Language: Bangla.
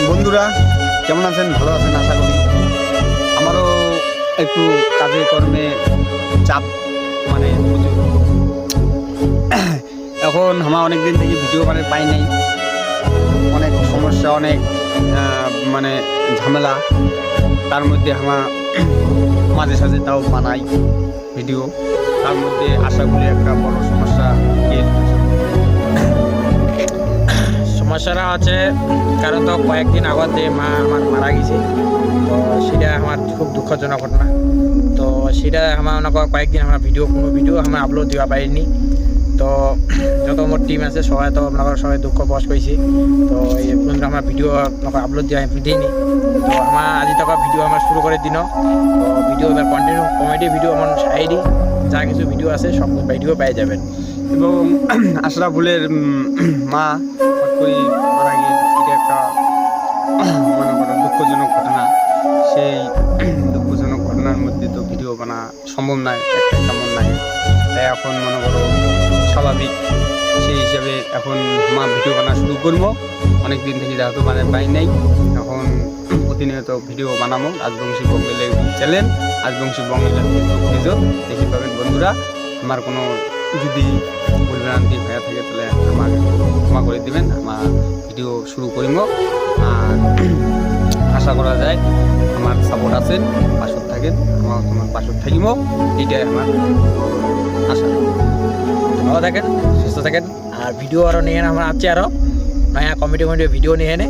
বন্ধুরা কেমন আছেন? ভালো আছেন আশা করি। আমারও একটু কাজে কর্মে চাপ মানে প্রচুর। এখন আমার অনেক দিন থেকে ভিডিও পাই নাই, অনেক সমস্যা, অনেক মানে ঝামেলা। তার মধ্যে আমার মাঝে সাঝে তাও বানাই ভিডিও, তার মধ্যে আশা করি একটা বড় সমস্যা সমস্যাটা আছে কারণ তো কয়েকদিন আগতে মা আমার মারা গেছে, তো সেটা আমার খুব দুঃখজনক ঘটনা। তো সেটা আমার কয়েকদিন আমার কোনো ভিডিও আমার আপলোড দেওয়া পারিনি। তো যত আমার টিম আছে সবাই তো সবাই দুঃখ প্রকাশ করেছে। তো এই পর্যন্ত আমার ভিডিও আপলোড দেওয়া দিইনি। তো আমার আজি তক ভিডিও আমার শুরু করে দিন। তো ভিডিও কন্টিনিউ কমেডি ভিডিও আমার সাইডি যা কিছু ভিডিও আছে সব ভিডিও পেয়ে যাবেন। এবং আশরাফুলের মা হঠাৎ করে মারা গিয়ে এটা একটা মনে করো দুঃখজনক ঘটনা। সেই দুঃখজনক ঘটনার মধ্যে তো ভিডিও বানা সম্ভব নয়, একটা তেমন নাই। তাই এখন মনে করো স্বাভাবিক, সেই হিসাবে এখন মা ভিডিও বানা শুরু করবো। অনেক দিন থেকে যেহেতু পাই নাই, এখন প্রতিনিয়ত ভিডিও বানাবো। রাজবংশী বঙ্গের চ্যানেল রাজবংশী বঙ্গের ভিডিও দেখতে পাবেন বন্ধুরা। আমার কোনো যদি ভুলভ্রান্তি হয়ে থাকে তাহলে আমাকে ক্ষমা করে দিবেন। আমার ভিডিও শুরু করিব, আর আশা করা যায় আমার সাপোর্ট আছেন, পাশত থাকেন, আমার তোমার পাশত থাকিব, এইটাই আমার আশা। ভালো থাকেন, সুস্থ থাকেন, আর ভিডিও আরও নিয়ে আমার আছে, আরও নয়া কমেডি ভিডিও নিয়ে এনে।